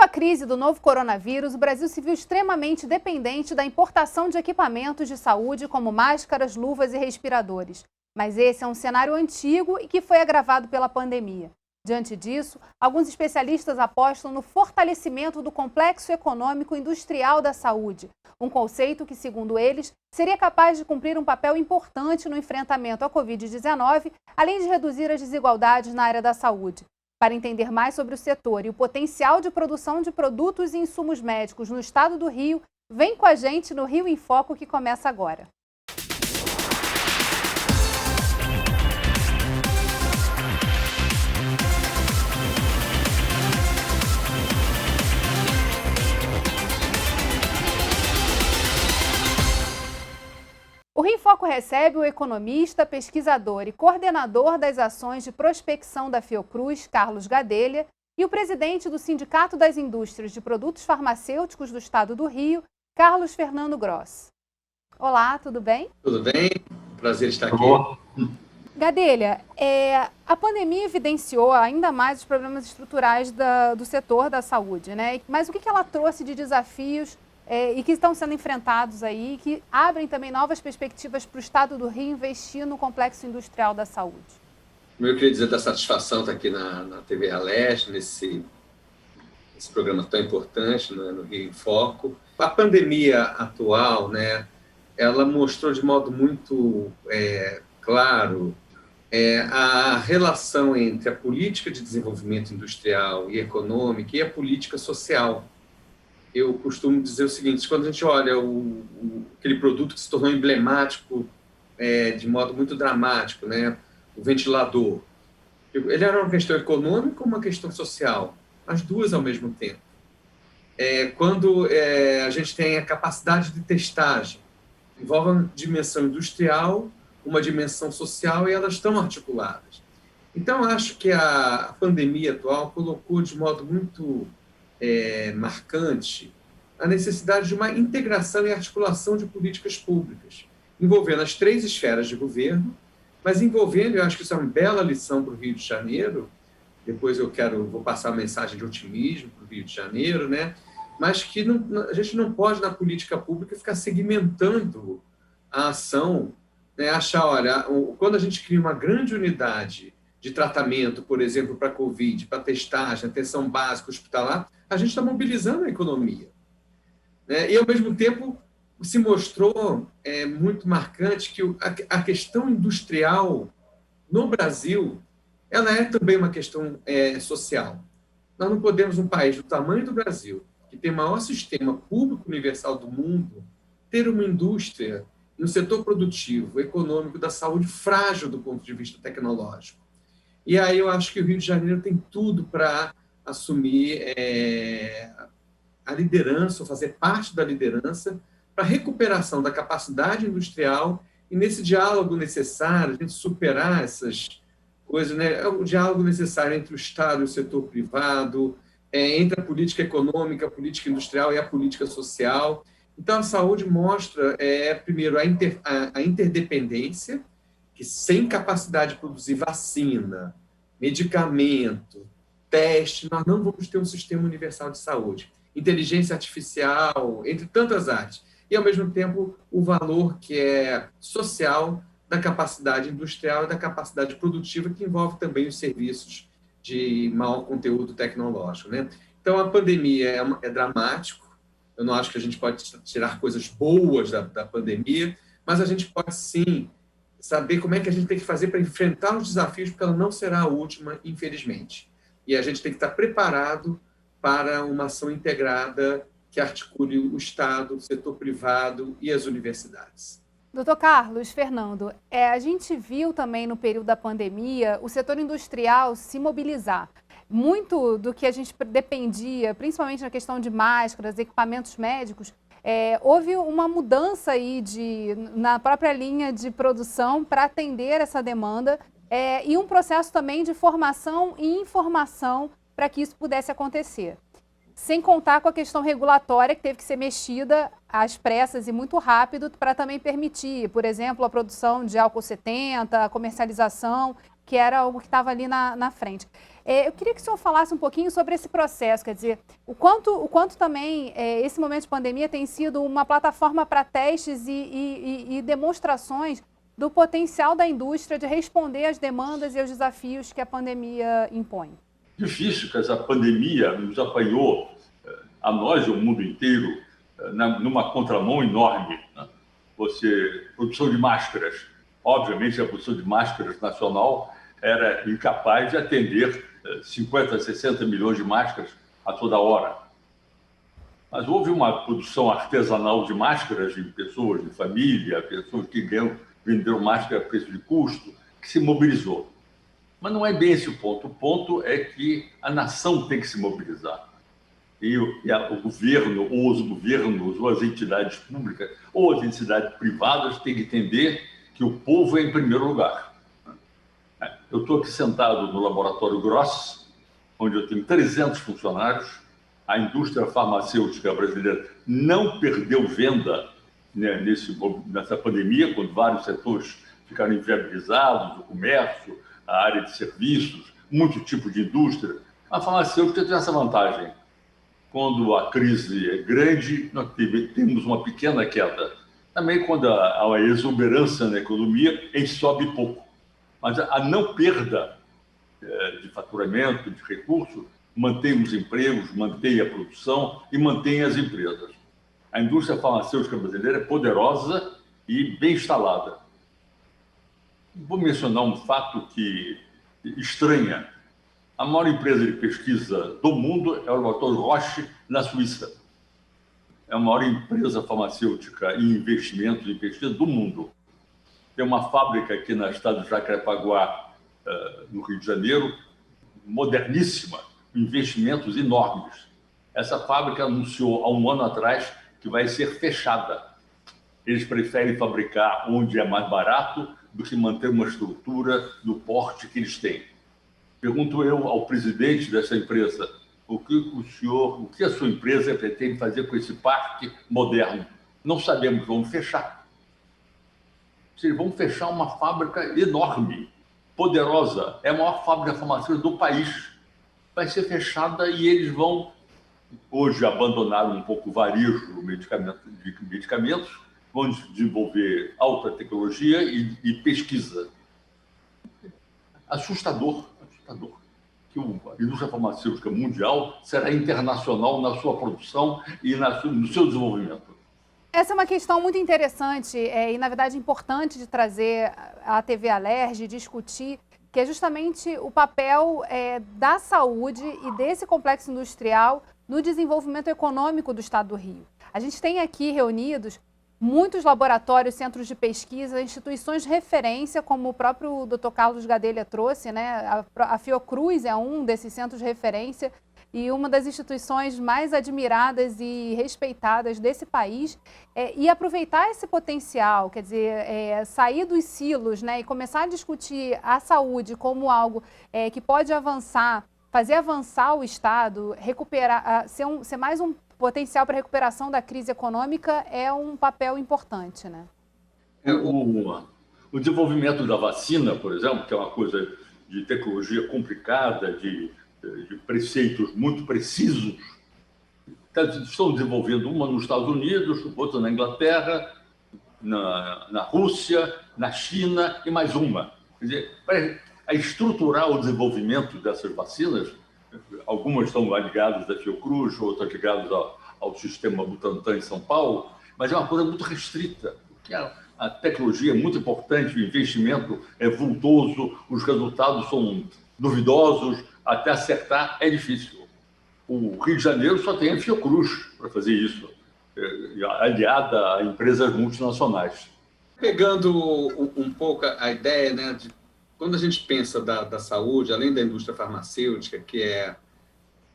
meio à crise do novo coronavírus, o Brasil se viu extremamente dependente da importação de equipamentos de saúde como máscaras, luvas e respiradores. Mas esse é um cenário antigo e que foi agravado pela pandemia. Diante disso, alguns especialistas apostam no fortalecimento do complexo econômico industrial da saúde, um conceito que, segundo eles, seria capaz de cumprir um papel importante no enfrentamento à Covid-19, além de reduzir as desigualdades na área da saúde. Para entender mais sobre o setor e o potencial de produção de produtos e insumos médicos no estado do Rio, vem com a gente no Rio em Foco, que começa agora. O Rio em Foco recebe o economista, pesquisador e coordenador das ações de prospecção da Fiocruz, Carlos Gadelha, e o presidente do Sindicato das Indústrias de Produtos Farmacêuticos do Estado do Rio, Carlos Fernando Gross. Olá, tudo bem? Tudo bem, prazer estar aqui. Gadelha, a pandemia evidenciou ainda mais os problemas estruturais do setor da saúde, né? Mas o que ela trouxe de desafios e que estão sendo enfrentados aí, que abrem também novas perspectivas para o Estado do Rio investir no complexo industrial da saúde? Eu queria dizer da satisfação estar aqui na TV A Leste, nesse programa tão importante, né, no Rio em Foco. A pandemia atual, né, ela mostrou de modo muito claro a relação entre a política de desenvolvimento industrial e econômico e a política social. Eu costumo dizer o seguinte: quando a gente olha aquele produto que se tornou emblemático de modo muito dramático, né, o ventilador, ele era uma questão econômica ou uma questão social? As duas ao mesmo tempo. Quando a gente tem a capacidade de testagem, envolve uma dimensão industrial, uma dimensão social, e elas estão articuladas. Então, acho que a pandemia atual colocou de modo muito marcante a necessidade de uma integração e articulação de políticas públicas, envolvendo as três esferas de governo, mas envolvendo, eu acho que isso é uma bela lição para o Rio de Janeiro, depois vou passar uma mensagem de otimismo para o Rio de Janeiro, né? Mas que a gente não pode, na política pública, ficar segmentando a ação, né? Achar, olha, quando a gente cria uma grande unidade de tratamento, por exemplo, para a Covid, para testagem, atenção básica hospitalar, a gente está mobilizando a economia, né? E, ao mesmo tempo, se mostrou muito marcante que a questão industrial no Brasil, ela é também uma questão social. Nós não podemos, um país do tamanho do Brasil, que tem o maior sistema público universal do mundo, ter uma indústria no setor produtivo, econômico, da saúde frágil do ponto de vista tecnológico. E aí eu acho que o Rio de Janeiro tem tudo para assumir a liderança, ou fazer parte da liderança, para a recuperação da capacidade industrial e, nesse diálogo necessário, a gente superar essas coisas, né? O diálogo necessário entre o Estado e o setor privado, entre a política econômica, a política industrial e a política social. Então, a saúde mostra, primeiro, a interdependência, que sem capacidade de produzir vacina, medicamento, teste, nós não vamos ter um sistema universal de saúde. Inteligência artificial, entre tantas áreas. E, ao mesmo tempo, o valor que é social da capacidade industrial e da capacidade produtiva, que envolve também os serviços de maior conteúdo tecnológico, né? Então, a pandemia é dramático. Eu não acho que a gente pode tirar coisas boas da pandemia, mas a gente pode, sim, saber como é que a gente tem que fazer para enfrentar os desafios, porque ela não será a última, infelizmente. E a gente tem que estar preparado para uma ação integrada que articule o Estado, o setor privado e as universidades. Doutor Carlos Fernando, a gente viu também no período da pandemia o setor industrial se mobilizar. Muito do que a gente dependia, principalmente na questão de máscaras, equipamentos médicos, houve uma mudança aí na própria linha de produção para atender essa demanda e um processo também de formação e informação para que isso pudesse acontecer. Sem contar com a questão regulatória que teve que ser mexida às pressas e muito rápido para também permitir, por exemplo, a produção de álcool 70, a comercialização, que era algo que estava ali na frente. Eu queria que o senhor falasse um pouquinho sobre esse processo, quer dizer, o quanto também esse momento de pandemia tem sido uma plataforma para testes e demonstrações do potencial da indústria de responder às demandas e aos desafios que a pandemia impõe. Difícil que essa pandemia nos apanhou, a nós e o mundo inteiro, numa contramão enorme, né? Produção de máscaras. Obviamente, a produção de máscaras nacional era incapaz de atender 50, 60 milhões de máscaras a toda hora. Mas houve uma produção artesanal de máscaras de pessoas de família, pessoas que venderam máscara a preço de custo, que se mobilizou. Mas não é bem esse o ponto. O ponto é que a nação tem que se mobilizar. E o governo, ou os governos, ou as entidades públicas, ou as entidades privadas têm que entender que o povo é em primeiro lugar. Eu estou aqui sentado no laboratório Gross, onde eu tenho 300 funcionários. A indústria farmacêutica brasileira não perdeu venda, né, nessa pandemia, quando vários setores ficaram inviabilizados, o comércio, a área de serviços, muito tipo de indústria. A farmacêutica tem essa vantagem. Quando a crise é grande, nós temos uma pequena queda. Também quando há exuberância na economia, a gente sobe pouco. Mas a não perda de faturamento, de recursos, mantém os empregos, mantém a produção e mantém as empresas. A indústria farmacêutica brasileira é poderosa e bem instalada. Vou mencionar um fato que estranha. A maior empresa de pesquisa do mundo é o laboratório Roche, na Suíça. É a maior empresa farmacêutica em investimentos em pesquisa do mundo. Tem uma fábrica aqui na estado de Jacarepaguá, no Rio de Janeiro, moderníssima, investimentos enormes. Essa fábrica anunciou há um ano atrás que vai ser fechada. Eles preferem fabricar onde é mais barato do que manter uma estrutura do porte que eles têm. Pergunto eu ao presidente dessa empresa, o que a sua empresa pretende fazer com esse parque moderno? Não sabemos, vamos fechar. Eles vão fechar uma fábrica enorme, poderosa, é a maior fábrica farmacêutica do país. Vai ser fechada e eles vão, hoje, abandonar um pouco o varejo de medicamentos, vão desenvolver alta tecnologia e pesquisa. Assustador que a indústria farmacêutica mundial será internacional na sua produção e no seu desenvolvimento. Essa é uma questão muito interessante e, na verdade, importante de trazer à TV Alerj, discutir, que é justamente o papel da saúde e desse complexo industrial no desenvolvimento econômico do Estado do Rio. A gente tem aqui reunidos muitos laboratórios, centros de pesquisa, instituições de referência, como o próprio Dr. Carlos Gadelha trouxe, né? A Fiocruz é um desses centros de referência e uma das instituições mais admiradas e respeitadas desse país. E aproveitar esse potencial, quer dizer, sair dos silos, né? E começar a discutir a saúde como algo que pode avançar, fazer avançar o Estado, recuperar, ser mais um potencial para a recuperação da crise econômica é um papel importante, né? O desenvolvimento da vacina, por exemplo, que é uma coisa de tecnologia complicada, de preceitos muito precisos, estão desenvolvendo uma nos Estados Unidos, outra na Inglaterra, na Rússia, na China e mais uma. Quer dizer, para estruturar o desenvolvimento dessas vacinas, algumas estão ligadas à Fiocruz, outras ligadas ao sistema Butantan em São Paulo, mas é uma coisa muito restrita, porque a tecnologia é muito importante, o investimento é vultoso, os resultados são duvidosos, até acertar é difícil. O Rio de Janeiro só tem a Fiocruz para fazer isso, aliada a empresas multinacionais. Pegando um pouco a ideia, né, de quando a gente pensa da saúde, além da indústria farmacêutica, que é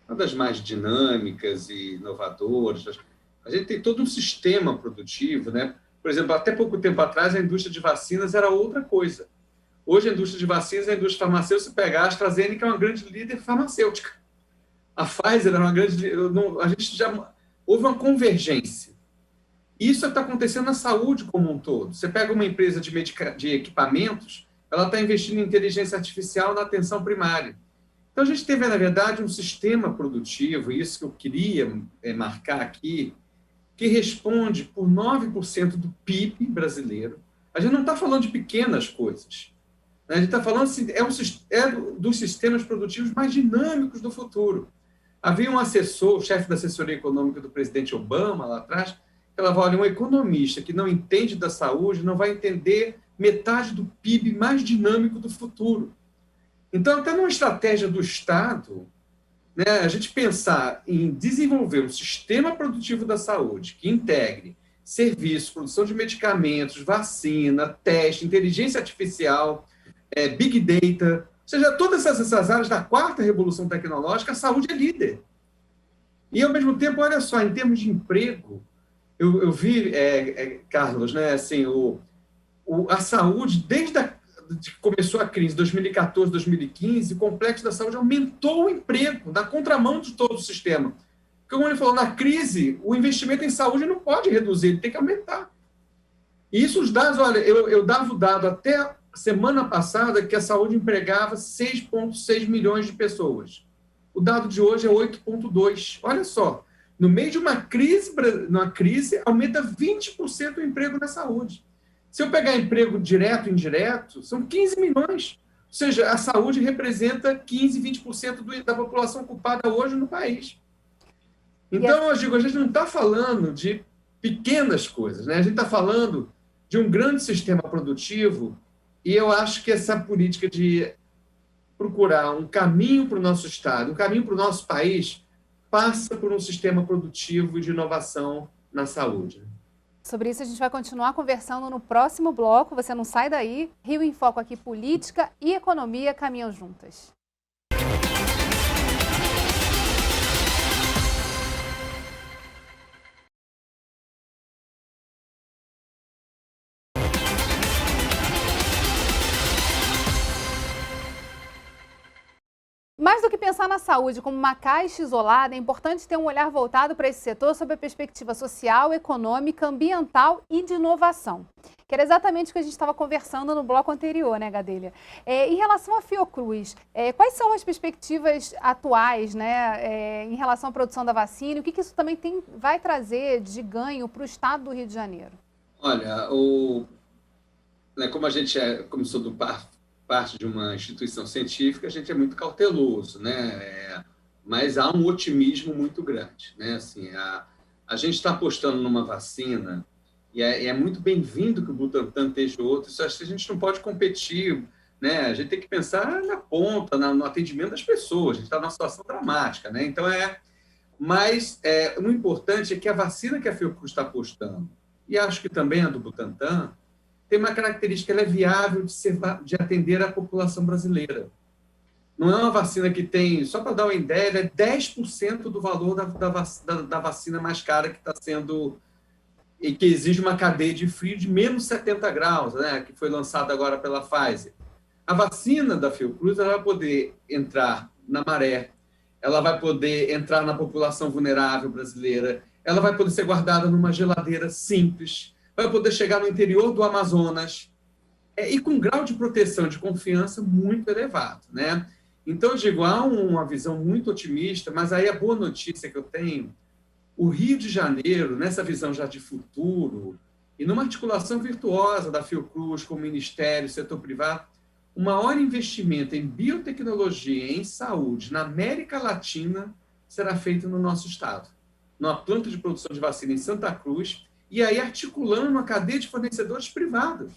uma das mais dinâmicas e inovadoras, a gente tem todo um sistema produtivo, né? Por exemplo, até pouco tempo atrás, a indústria de vacinas era outra coisa. Hoje, a indústria de vacinas, a indústria farmacêutica, se pegar a AstraZeneca, é uma grande líder farmacêutica. A Pfizer era uma grande... A gente já... Houve uma convergência. Isso está acontecendo na saúde como um todo. Você pega uma empresa de equipamentos, ela está investindo em inteligência artificial na atenção primária. Então, a gente teve, na verdade, um sistema produtivo, e isso que eu queria marcar aqui, que responde por 9% do PIB brasileiro. A gente não está falando de pequenas coisas. A gente está falando assim, dos sistemas produtivos mais dinâmicos do futuro. Havia um assessor, o chefe da assessoria econômica do presidente Obama, lá atrás, que falava, olha, um economista que não entende da saúde não vai entender metade do PIB mais dinâmico do futuro. Então, até numa estratégia do Estado, né, a gente pensar em desenvolver um sistema produtivo da saúde que integre serviços, produção de medicamentos, vacina, teste, inteligência artificial, Big Data, ou seja, todas essas áreas da quarta revolução tecnológica, a saúde é líder. E, ao mesmo tempo, olha só, em termos de emprego, eu vi, Carlos, né, assim, a saúde, desde que começou a crise, 2014, 2015, o complexo da saúde aumentou o emprego, na contramão de todo o sistema. Porque, como ele falou, na crise, o investimento em saúde não pode reduzir, ele tem que aumentar. E isso, os dados, olha, eu dava o dado até semana passada que a saúde empregava 6,6 milhões de pessoas. O dado de hoje é 8,2. Olha só, no meio de uma crise aumenta 20% o emprego na saúde. Se eu pegar emprego direto e indireto, são 15 milhões. Ou seja, a saúde representa 15, 20% da população ocupada hoje no país. Então, eu digo, a gente não está falando de pequenas coisas, né? A gente está falando de um grande sistema produtivo. E eu acho que essa política de procurar um caminho para o nosso Estado, um caminho para o nosso país, passa por um sistema produtivo de inovação na saúde. Sobre isso a gente vai continuar conversando no próximo bloco. Você não sai daí. Rio em Foco aqui, política e economia caminham juntas. Mais do que pensar na saúde como uma caixa isolada, é importante ter um olhar voltado para esse setor sob a perspectiva social, econômica, ambiental e de inovação. Que era exatamente o que a gente estava conversando no bloco anterior, né, Gadelha? Em relação à Fiocruz, quais são as perspectivas atuais, né, em relação à produção da vacina? E o que isso também vai trazer de ganho para o estado do Rio de Janeiro? Olha, como a gente começou do parte de uma instituição científica, a gente é muito cauteloso, né? Mas há um otimismo muito grande, né? Assim, a gente está apostando numa vacina e é muito bem-vindo que o Butantan esteja outro. Isso acho que a gente não pode competir, né? A gente tem que pensar na ponta, no atendimento das pessoas. A gente está numa situação dramática, né? Então mas o importante é que a vacina que a Fiocruz está apostando, e acho que também a do Butantan, tem uma característica, ela é viável de atender a população brasileira. Não é uma vacina que tem, só para dar uma ideia, ela é 10% do valor da vacina mais cara que está sendo, e que exige uma cadeia de frio de menos 70 graus, né, que foi lançada agora pela Pfizer. A vacina da Fiocruz ela vai poder entrar na maré, ela vai poder entrar na população vulnerável brasileira, ela vai poder ser guardada numa geladeira simples, vai poder chegar no interior do Amazonas, e com um grau de proteção, de confiança muito elevado, né? Então, eu digo, há uma visão muito otimista, mas aí a boa notícia que eu tenho, o Rio de Janeiro, nessa visão já de futuro, e numa articulação virtuosa da Fiocruz com o Ministério, setor privado, o maior investimento em biotecnologia e em saúde na América Latina será feito no nosso estado, numa planta de produção de vacina em Santa Cruz, e aí articulando uma cadeia de fornecedores privados,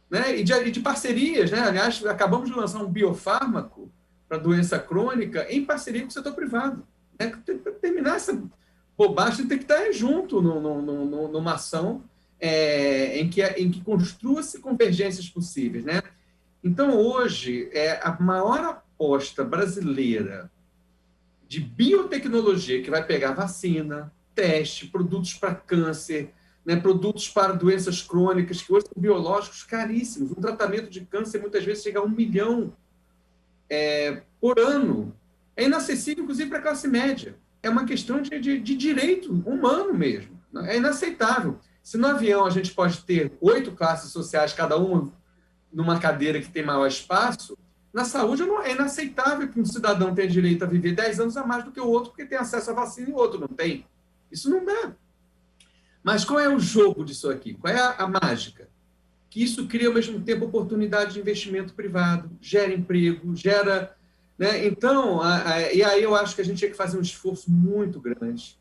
né? E de parcerias, né? Aliás, acabamos de lançar um biofármaco para doença crônica em parceria com o setor privado, né? Para terminar essa bobagem, tem que estar junto numa ação em que construa-se convergências possíveis, né? Então, hoje, a maior aposta brasileira de biotecnologia, que vai pegar vacina, teste, produtos para câncer, né, produtos para doenças crônicas, que hoje são biológicos caríssimos. Um tratamento de câncer, muitas vezes, chega a 1 milhão por ano. É inacessível, inclusive, para a classe média. É uma questão de direito humano mesmo. É inaceitável. Se no avião a gente pode ter 8 classes sociais, cada uma numa cadeira que tem maior espaço, na saúde é inaceitável que um cidadão tenha direito a viver 10 anos a mais do que o outro, porque tem acesso à vacina e o outro não tem. Isso não dá. Mas qual é o jogo disso aqui? Qual é a mágica? Que isso cria, ao mesmo tempo, oportunidade de investimento privado, gera emprego, gera... Né? Então, e aí eu acho que a gente tinha que fazer um esforço muito grande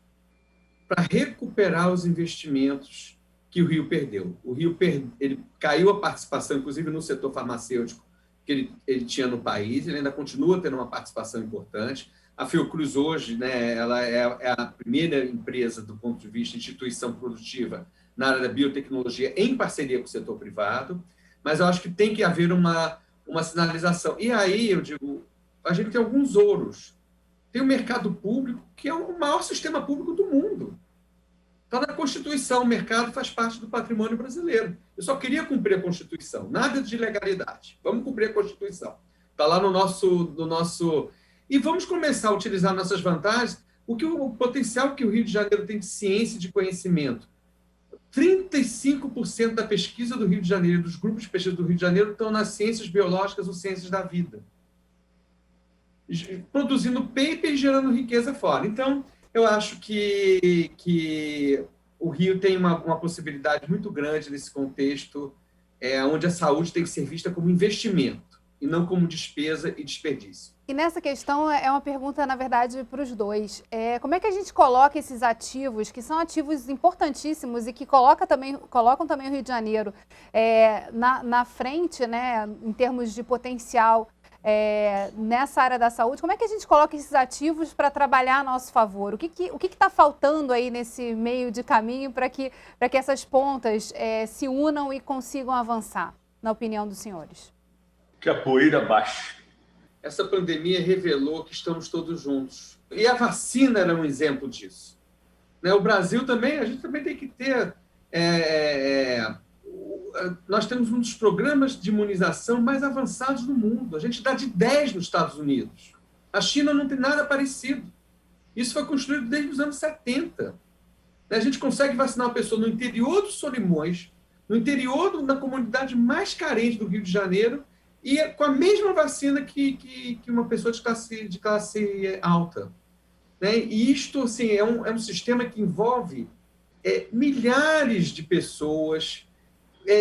para recuperar os investimentos que o Rio perdeu. O Rio ele caiu a participação, inclusive no setor farmacêutico, que ele tinha no país, ele ainda continua tendo uma participação importante. A Fiocruz hoje, né, ela é a primeira empresa do ponto de vista de instituição produtiva na área da biotecnologia em parceria com o setor privado, mas eu acho que tem que haver uma sinalização. E aí, eu digo, a gente tem alguns ouros. Tem o mercado público, que é o maior sistema público do mundo. Está na Constituição, o mercado faz parte do patrimônio brasileiro. Eu só queria cumprir a Constituição, nada de ilegalidade. Vamos cumprir a Constituição. Está lá no nosso... E vamos começar a utilizar nossas vantagens, o potencial que o Rio de Janeiro tem de ciência e de conhecimento. 35% da pesquisa do Rio de Janeiro, dos grupos de pesquisa do Rio de Janeiro, estão nas ciências biológicas ou ciências da vida, produzindo paper e gerando riqueza fora. Então, eu acho que o Rio tem uma possibilidade muito grande nesse contexto, onde a saúde tem que ser vista como investimento e não como despesa e desperdício. E nessa questão é uma pergunta, na verdade, para os dois. Como é que a gente coloca esses ativos, que são ativos importantíssimos e que colocam também o Rio de Janeiro na frente, né, em termos de potencial nessa área da saúde? Como é que a gente coloca esses ativos para trabalhar a nosso favor? O que está faltando aí nesse meio de caminho para que essas pontas se unam e consigam avançar, na opinião dos senhores? Que a poeira baixe. Essa pandemia revelou que estamos todos juntos. E a vacina era um exemplo disso. O Brasil também, a gente também tem que ter... nós temos um dos programas de imunização mais avançados do mundo. A gente dá de 10 nos Estados Unidos. A China não tem nada parecido. Isso foi construído desde os anos 70. A gente consegue vacinar uma pessoa no interior dos Solimões, no interior da comunidade mais carente do Rio de Janeiro, e com a mesma vacina que uma pessoa de classe alta. E isto assim, é um sistema que envolve milhares de pessoas,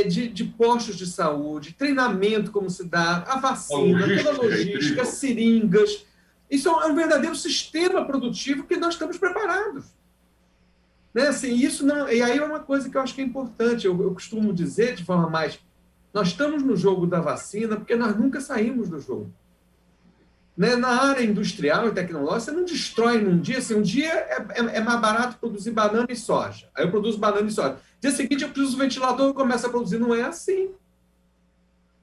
de postos de saúde, treinamento como se dá, a vacina, toda a logística, seringas. Isso é um verdadeiro sistema produtivo que nós estamos preparados. Assim, isso não, e aí é uma coisa que eu acho que é importante. Eu costumo dizer de forma mais... Nós estamos no jogo da vacina porque nós nunca saímos do jogo. Na área industrial e tecnológica, você não destrói num dia. Assim, um dia é mais barato produzir banana e soja. Aí eu produzo banana e soja. Dia seguinte eu preciso do ventilador e começo a produzir. Não é assim.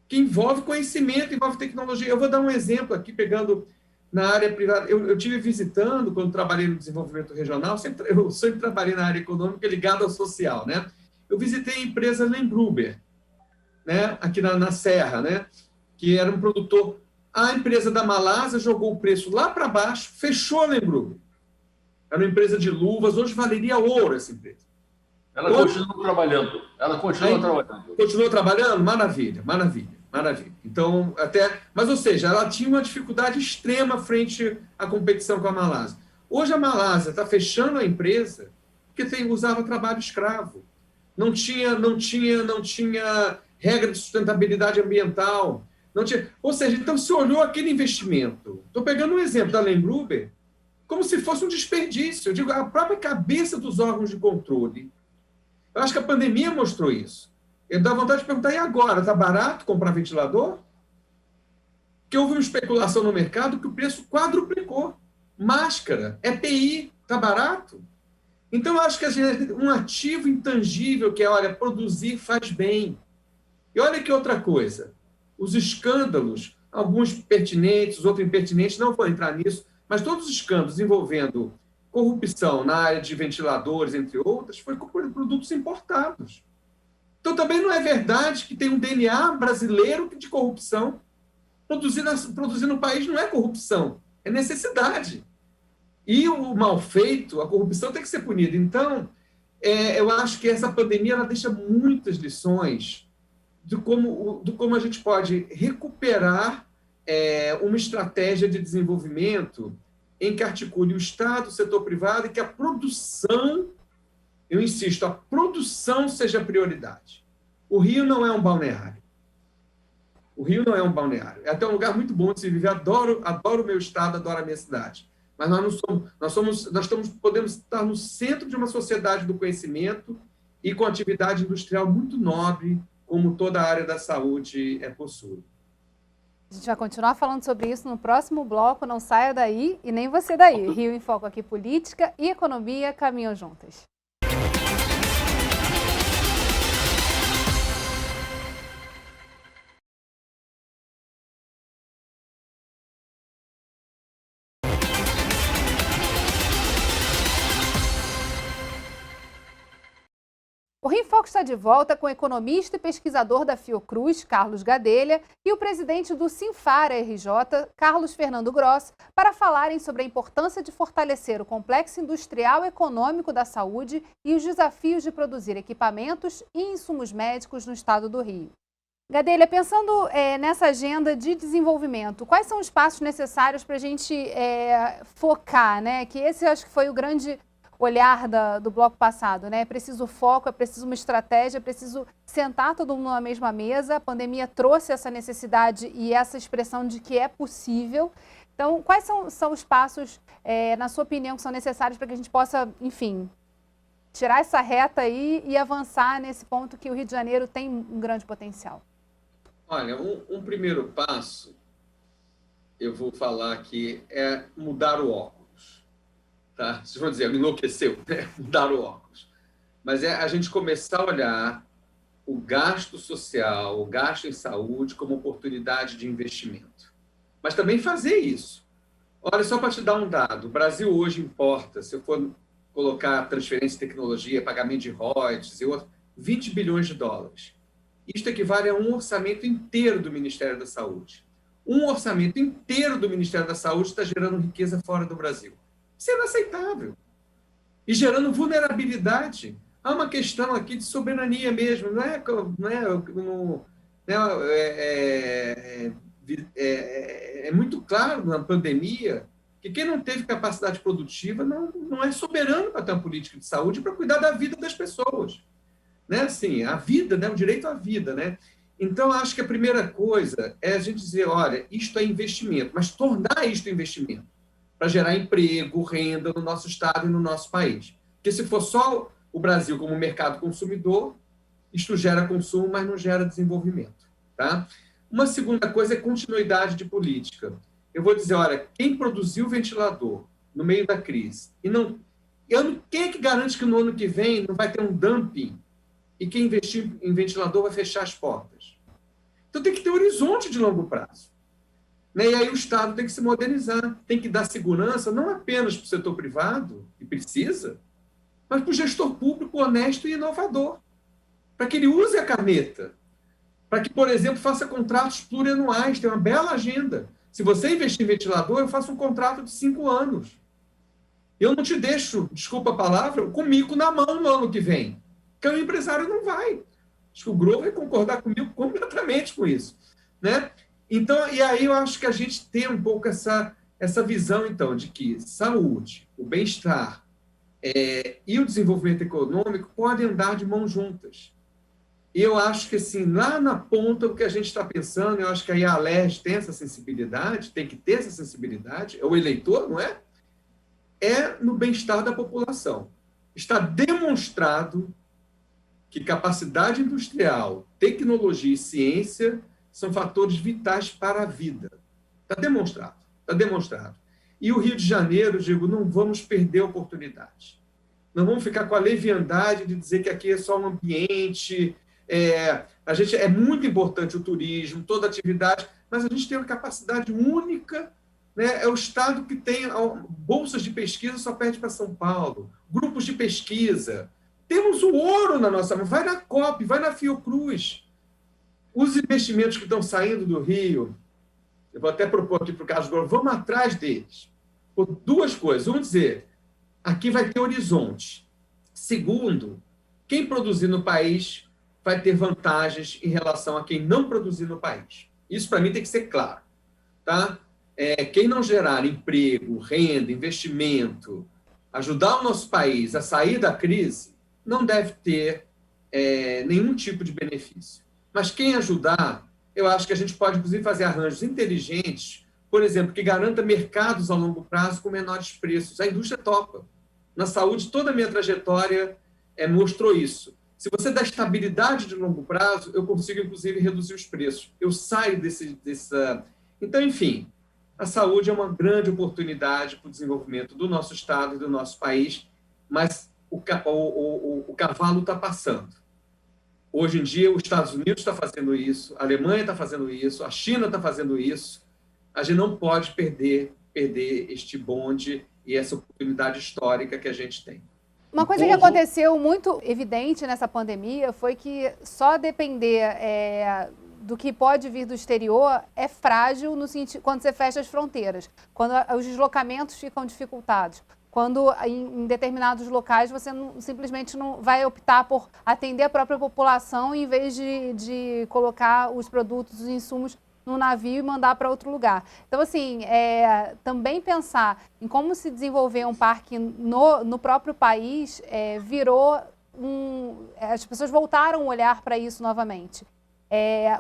Que envolve conhecimento, envolve tecnologia. Eu vou dar um exemplo aqui, pegando na área privada. Eu estive visitando, quando trabalhei no desenvolvimento regional, eu sempre trabalhei na área econômica ligada ao social. Eu visitei a empresa Lemgruber, aqui na Serra, que era um produtor. A empresa da Malásia jogou o preço lá para baixo, fechou a Lemgruber. Era uma empresa de luvas, hoje valeria ouro essa empresa. Ela continua trabalhando. Continuou trabalhando? Maravilha, maravilha, maravilha. Então, mas, ou seja, ela tinha uma dificuldade extrema frente à competição com a Malásia. Hoje a Malásia está fechando a empresa porque usava trabalho escravo. Não tinha regra de sustentabilidade ambiental. Ou seja, então se olhou aquele investimento. Estou pegando um exemplo da Lemgruber como se fosse um desperdício. Eu digo, a própria cabeça dos órgãos de controle. Eu acho que a pandemia mostrou isso. Eu dá vontade de perguntar, e agora? Está barato comprar ventilador? Porque houve uma especulação no mercado que o preço quadruplicou. Máscara, EPI, está barato? Então, eu acho que um ativo intangível que é, produzir faz bem. E olha que outra coisa, os escândalos, alguns pertinentes, outros impertinentes, não vou entrar nisso, mas todos os escândalos envolvendo corrupção na área de ventiladores, entre outras, foi com produtos importados. Então, também não é verdade que tem um DNA brasileiro de corrupção. Produzir no país não é corrupção, é necessidade. E o mal feito, a corrupção tem que ser punida. Então, eu acho que essa pandemia ela deixa muitas lições como a gente pode recuperar uma estratégia de desenvolvimento em que articule o Estado, o setor privado e que a produção, eu insisto, a produção seja prioridade. O Rio não é um balneário. O Rio não é um balneário. É até um lugar muito bom de se viver. Adoro o meu estado, adoro a minha cidade. Mas podemos estar no centro de uma sociedade do conhecimento e com atividade industrial muito nobre, como toda a área da saúde possui. A gente vai continuar falando sobre isso no próximo bloco, não saia daí e nem você daí. Rio em Foco aqui, política e economia caminham juntas. O Rio em Foco está de volta com o economista e pesquisador da Fiocruz, Carlos Gadelha, e o presidente do Sinfara RJ, Carlos Fernando Gross, para falarem sobre a importância de fortalecer o complexo industrial e econômico da saúde e os desafios de produzir equipamentos e insumos médicos no estado do Rio. Gadelha, pensando nessa agenda de desenvolvimento, quais são os passos necessários para a gente focar, né? Que esse acho que foi o grande olhar do bloco passado, né? É preciso foco, é preciso uma estratégia, é preciso sentar todo mundo na mesma mesa. A pandemia trouxe essa necessidade e essa expressão de que é possível. Então, quais são os passos, na sua opinião, que são necessários para que a gente possa, enfim, tirar essa reta aí e avançar nesse ponto que o Rio de Janeiro tem um grande potencial? Olha, um primeiro passo, eu vou falar aqui, é mudar o óculos. Tá? Vocês vão dizer, me enlouqueceu, né? Mudar o óculos. Mas a gente começar a olhar o gasto social, o gasto em saúde como oportunidade de investimento. Mas também fazer isso. Olha, só para te dar um dado, o Brasil hoje importa, se eu for colocar transferência de tecnologia, pagamento de royalties e outros, 20 bilhões de dólares. Isto equivale a um orçamento inteiro do Ministério da Saúde. Um orçamento inteiro do Ministério da Saúde está gerando riqueza fora do Brasil. Isso é inaceitável. E gerando vulnerabilidade. Há uma questão aqui de soberania mesmo. É muito claro na pandemia que quem não teve capacidade produtiva não é soberano para ter uma política de saúde para cuidar da vida das pessoas. Né? Assim, a vida, né? O direito à vida. Né? Então, acho que a primeira coisa é a gente dizer, olha, isto é investimento, mas tornar isto investimento para gerar emprego, renda no nosso estado e no nosso país. Porque se for só o Brasil como mercado consumidor, isto gera consumo, mas não gera desenvolvimento. Tá? Uma segunda coisa é continuidade de política. Eu vou dizer, olha, quem produziu o ventilador no meio da crise, quem é que garante que no ano que vem não vai ter um dumping e quem investir em ventilador vai fechar as portas? Então tem que ter horizonte de longo prazo. E aí o Estado tem que se modernizar, tem que dar segurança não apenas para o setor privado, que precisa, mas para o gestor público honesto e inovador, para que ele use a caneta, para que, por exemplo, faça contratos plurianuais, tem uma bela agenda. Se você investir em ventilador, eu faço um contrato de 5 anos. Eu não te deixo, desculpa a palavra, com mico na mão no ano que vem, porque o empresário não vai. Acho que o Grover vai concordar comigo completamente com isso. Né? Então, e aí eu acho que a gente tem um pouco essa visão, então, de que saúde, o bem-estar e o desenvolvimento econômico podem andar de mãos juntas. E eu acho que, assim, lá na ponta, o que a gente está pensando, eu acho que aí a Alerj tem essa sensibilidade, tem que ter essa sensibilidade, é o eleitor, não é? É no bem-estar da população. Está demonstrado que capacidade industrial, tecnologia e ciência são fatores vitais para a vida. Está demonstrado, está demonstrado. E o Rio de Janeiro, digo, não vamos perder a oportunidade. Não vamos ficar com a leviandade de dizer que aqui é só um ambiente. É muito importante o turismo, toda a atividade, mas a gente tem uma capacidade única. Né? É o estado que tem bolsas de pesquisa, só perde para São Paulo, grupos de pesquisa. Temos o ouro na nossa mão. Vai na COP, vai na Fiocruz. Os investimentos que estão saindo do Rio, eu vou até propor aqui para o Carlos Grover, vamos atrás deles. Por duas coisas. Vamos dizer, aqui vai ter horizonte. Segundo, quem produzir no país vai ter vantagens em relação a quem não produzir no país. Isso, para mim, tem que ser claro. Tá? Quem não gerar emprego, renda, investimento, ajudar o nosso país a sair da crise, não deve ter nenhum tipo de benefício. Mas quem ajudar, eu acho que a gente pode, inclusive, fazer arranjos inteligentes, por exemplo, que garanta mercados a longo prazo com menores preços. A indústria topa. Na saúde, toda a minha trajetória mostrou isso. Se você dá estabilidade de longo prazo, eu consigo, inclusive, reduzir os preços. Eu saio dessa... Então, enfim, a saúde é uma grande oportunidade para o desenvolvimento do nosso Estado e do nosso país, mas o cavalo está passando. Hoje em dia, os Estados Unidos está fazendo isso, a Alemanha está fazendo isso, a China está fazendo isso. A gente não pode perder este bonde e essa oportunidade histórica que a gente tem. Uma coisa que aconteceu muito evidente nessa pandemia foi que só depender do que pode vir do exterior é frágil no sentido, quando você fecha as fronteiras, quando os deslocamentos ficam dificultados, quando em determinados locais você simplesmente não vai optar por atender a própria população em vez de colocar os produtos, os insumos no navio e mandar para outro lugar. Então, assim, também pensar em como se desenvolver um parque no próprio país virou as pessoas voltaram a olhar para isso novamente.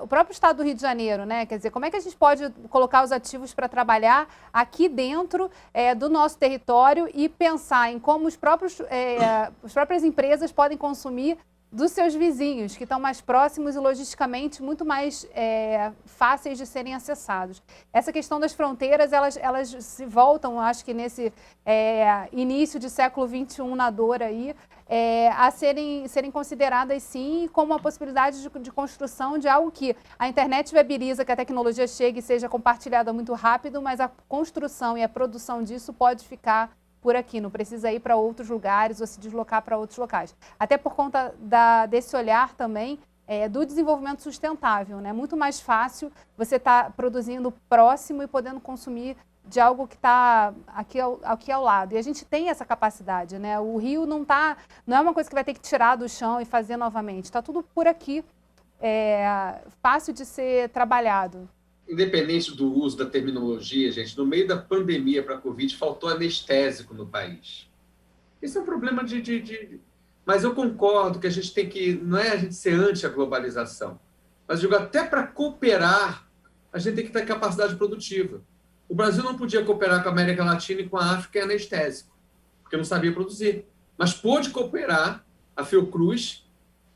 O próprio estado do Rio de Janeiro, né? Quer dizer, como é que a gente pode colocar os ativos para trabalhar aqui dentro do nosso território e pensar em como as próprias empresas podem consumir dos seus vizinhos, que estão mais próximos e logisticamente muito mais fáceis de serem acessados. Essa questão das fronteiras, elas se voltam, acho que nesse início de século XXI na dor aí, a serem consideradas, sim, como uma possibilidade de construção de algo que a internet viabiliza, que a tecnologia chegue e seja compartilhada muito rápido, mas a construção e a produção disso pode ficar por aqui, não precisa ir para outros lugares ou se deslocar para outros locais. Até por conta desse olhar também do desenvolvimento sustentável, né? Muito mais fácil você estar produzindo próximo e podendo consumir de algo que está aqui ao lado. E a gente tem essa capacidade, né? O rio não é uma coisa que vai ter que tirar do chão e fazer novamente. Está tudo por aqui, fácil de ser trabalhado. Independente do uso da terminologia, gente, no meio da pandemia para a Covid, faltou anestésico no país. Esse é um problema Mas eu concordo que a gente tem que... Não é a gente ser anti a globalização, mas digo, até para cooperar, a gente tem que ter capacidade produtiva. O Brasil não podia cooperar com a América Latina e com a África em anestésico, porque não sabia produzir. Mas pôde cooperar, a Fiocruz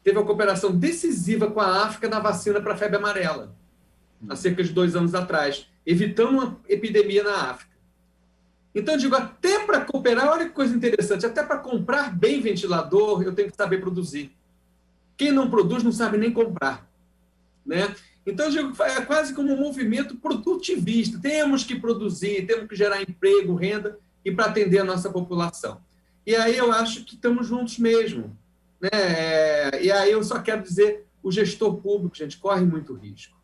teve uma cooperação decisiva com a África na vacina para a febre amarela, há cerca de 2 anos atrás, evitando uma epidemia na África. Então, eu digo, até para cooperar, olha que coisa interessante, até para comprar bem ventilador, eu tenho que saber produzir. Quem não produz não sabe nem comprar, né? Então, eu digo, é quase como um movimento produtivista. Temos que produzir, temos que gerar emprego, renda, e para atender a nossa população. E aí eu acho que estamos juntos mesmo, né? E aí eu só quero dizer, o gestor público, gente, corre muito risco.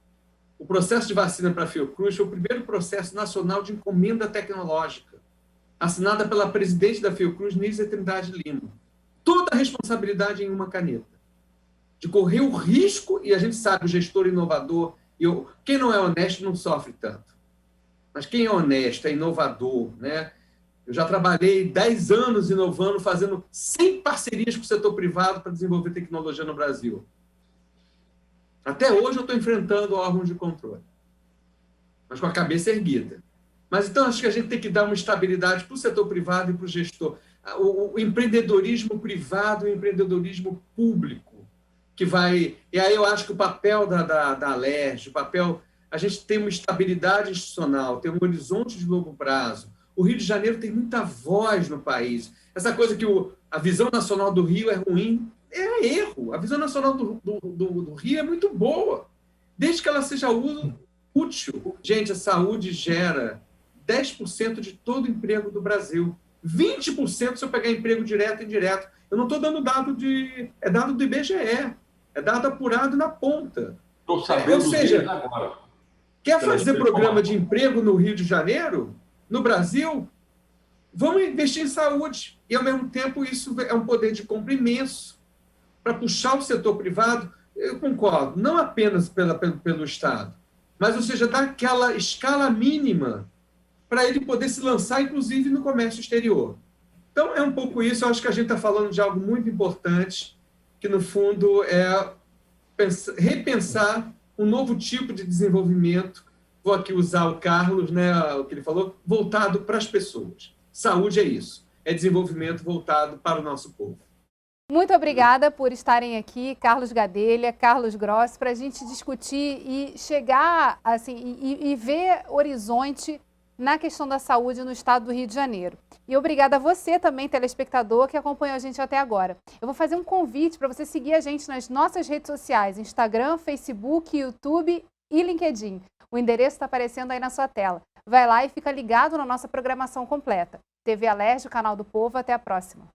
O processo de vacina para a Fiocruz foi o primeiro processo nacional de encomenda tecnológica, assinada pela presidente da Fiocruz, Nízia Trindade Lima. Toda a responsabilidade em uma caneta. De correr o risco, e a gente sabe, o gestor inovador, quem não é honesto não sofre tanto. Mas quem é honesto, é inovador, né? Eu já trabalhei 10 anos inovando, fazendo 100 parcerias com o setor privado para desenvolver tecnologia no Brasil. Até hoje eu estou enfrentando órgãos de controle, mas com a cabeça erguida. Mas então acho que a gente tem que dar uma estabilidade para o setor privado e para o gestor. O empreendedorismo privado e o empreendedorismo público, que vai... E aí eu acho que o papel da Alerj, a gente tem uma estabilidade institucional, tem um horizonte de longo prazo. O Rio de Janeiro tem muita voz no país. Essa coisa que a visão nacional do Rio é ruim, é erro. A visão nacional do Rio é muito boa, desde que ela seja útil. Gente, a saúde gera 10% de todo o emprego do Brasil. 20% se eu pegar emprego direto e indireto. Eu não estou dando dado é dado do IBGE. É dado apurado na ponta. Estou sabendo ou seja, agora. Quer fazer programa de emprego no Rio de Janeiro, no Brasil? Vamos investir em saúde. E, ao mesmo tempo, isso é um poder de compra imenso para puxar o setor privado. eu concordo, não apenas pelo Estado, mas, ou seja, dar aquela escala mínima para ele poder se lançar, inclusive, no comércio exterior. Então, é um pouco isso. Eu acho que a gente está falando de algo muito importante, que, no fundo, é repensar um novo tipo de desenvolvimento. Vou aqui usar o Carlos, né, o que ele falou, voltado para as pessoas. Saúde é isso, é desenvolvimento voltado para o nosso povo. Muito obrigada por estarem aqui, Carlos Gadelha, Carlos Grossi, para a gente discutir e chegar assim, e ver horizonte na questão da saúde no estado do Rio de Janeiro. E obrigada a você também, telespectador, que acompanhou a gente até agora. Eu vou fazer um convite para você seguir a gente nas nossas redes sociais, Instagram, Facebook, YouTube e LinkedIn. O endereço está aparecendo aí na sua tela. Vai lá e fica ligado na nossa programação completa. TV Alerj, o canal do Povo. Até a próxima.